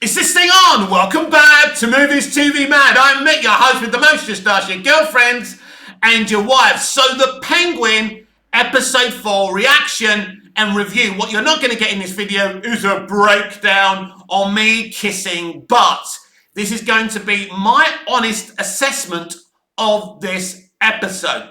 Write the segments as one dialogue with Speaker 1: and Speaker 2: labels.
Speaker 1: Is this thing on? Welcome back to Movies TV Mad. I'm Mick, your host with the most, just ask your girlfriends and your wives. So the Penguin episode 4 reaction and review. What you're not going to get in this video is a breakdown on me kissing butts. This is going to be my honest assessment of this episode.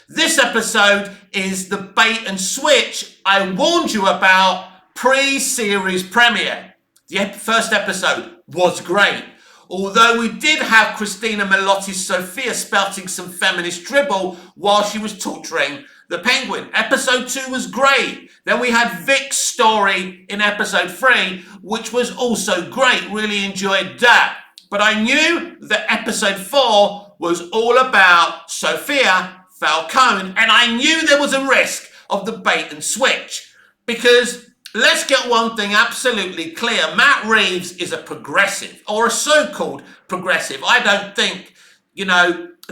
Speaker 1: This episode is the bait and switch I warned you about pre-series premiere. The first episode was great, although we did have Christina Milotti's Sophia spouting some feminist dribble while she was torturing the Penguin. Episode 2 was great. Then we had Vic's story in episode 3, which was also great. Really enjoyed that. But I knew that episode 4 was all about Sophia Falcone, and I knew there was a risk of the bait and switch because let's get one thing absolutely clear. Matt Reeves is a progressive, or a so-called progressive. I don't think,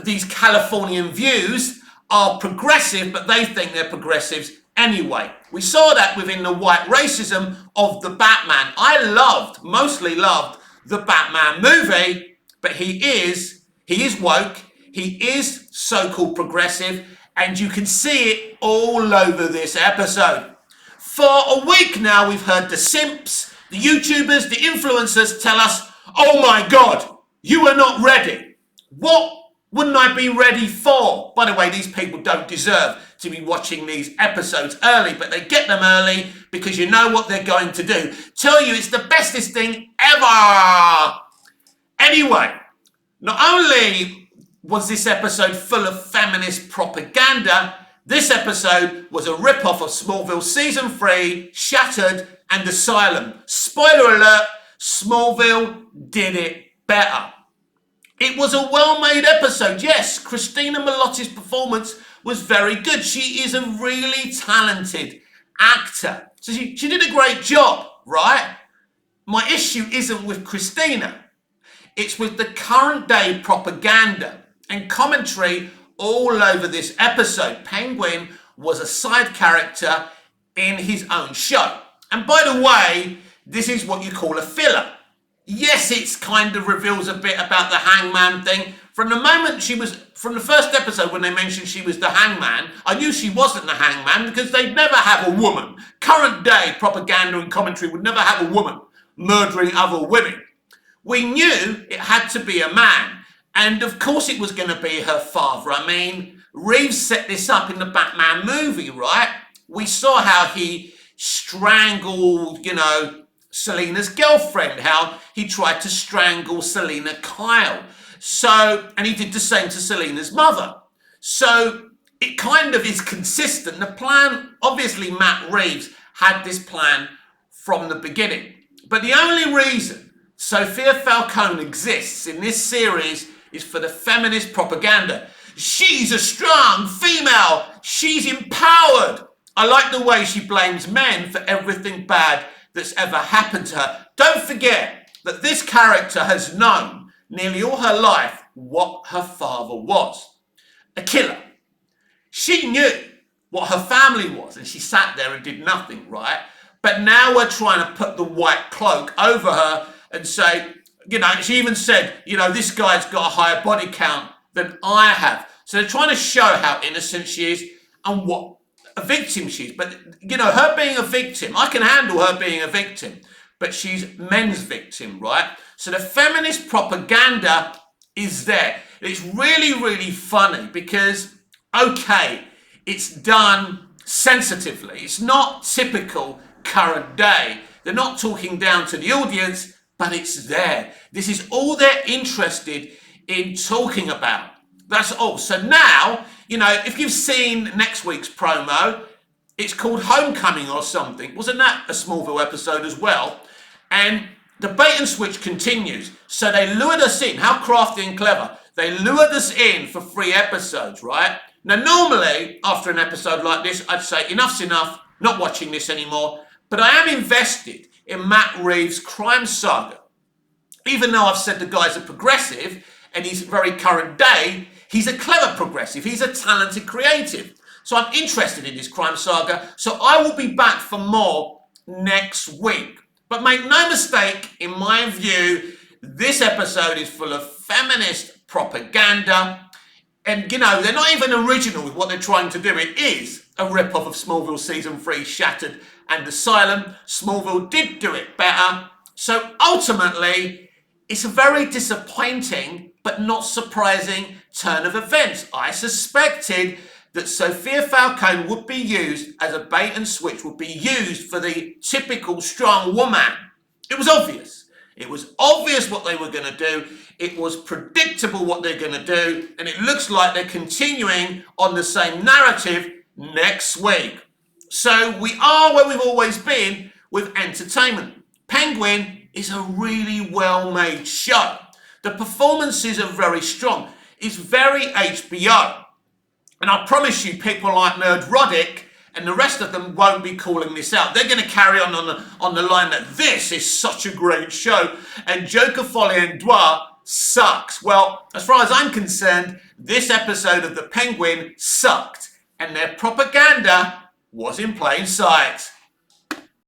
Speaker 1: these Californian views are progressive, but they think they're progressives anyway. We saw that within the white racism of the Batman. I mostly loved the Batman movie, but he is woke, he is so-called progressive, and you can see it all over this episode. For a week now, we've heard the simps, the YouTubers, the influencers tell us, oh my God, you are not ready. What wouldn't I be ready for? By the way, these people don't deserve to be watching these episodes early, but they get them early because you know what they're going to do. Tell you it's the bestest thing ever. Anyway, not only was this episode full of feminist propaganda, this episode was a rip-off of Smallville Season 3, Shattered, and Asylum. Spoiler alert, Smallville did it better. It was a well-made episode. Yes, Christina Milotti's performance was very good. She is a really talented actor. So she did a great job, right? My issue isn't with Christina. It's with the current day propaganda and commentary all over this episode. Penguin was a side character in his own show. And by the way, this is what you call a filler. Yes, it kind of reveals a bit about the hangman thing. From the first episode when they mentioned she was the hangman, I knew she wasn't the hangman because they'd never have a woman. Current day propaganda and commentary would never have a woman murdering other women. We knew it had to be a man. And of course it was going to be her father. I mean, Reeves set this up in the Batman movie, right? We saw how he strangled, Selina's girlfriend, how he tried to strangle Selina Kyle. And he did the same to Selina's mother. So it kind of is consistent. The plan, obviously Matt Reeves had this plan from the beginning. But the only reason Sophia Falcone exists in this series is for the feminist propaganda. She's a strong female. She's empowered. I like the way she blames men for everything bad that's ever happened to her. Don't forget that this character has known nearly all her life what her father was. A killer. She knew what her family was and she sat there and did nothing, right? But now we're trying to put the white cloak over her and say, she even said, this guy's got a higher body count than I have. So they're trying to show how innocent she is and what a victim she is. But, her being a victim, I can handle her being a victim, but she's men's victim, right? So the feminist propaganda is there. It's really, really funny because, okay, it's done sensitively. It's not typical current day. They're not talking down to the audience, but it's there. This is all they're interested in talking about. That's all. So now, if you've seen next week's promo, it's called Homecoming or something. Wasn't that a Smallville episode as well? And the bait and switch continues. So they lured us in. How crafty and clever. They lured us in for 3 episodes, right? Now, normally, after an episode like this, I'd say, enough's enough, not watching this anymore. But I am invested in Matt Reeves' crime saga. Even though I've said the guy's a progressive and he's very current day, he's a clever progressive. He's a talented creative. So I'm interested in this crime saga. So I will be back for more next week. But make no mistake, in my view, this episode is full of feminist propaganda. And, you know, they're not even original with what they're trying to do. It is a rip-off of Smallville Season 3, Shattered and Asylum. Smallville did do it better. So ultimately, it's a very disappointing but not surprising turn of events. I suspected that Sophia Falcone would be used as a bait and switch, would be used for the typical strong woman. It was obvious. It was obvious what they were going to do. It was predictable what they're going to do. And it looks like they're continuing on the same narrative next week. So we are where we've always been with entertainment. Penguin is a really well-made show. The performances are very strong. It's very HBO. And I promise you, people like Nerd Roddick and the rest of them won't be calling this out. They're going to carry on the line that this is such a great show and Joker Folie and Dois sucks. Well, as far as I'm concerned, this episode of The Penguin sucked and their propaganda was in plain sight.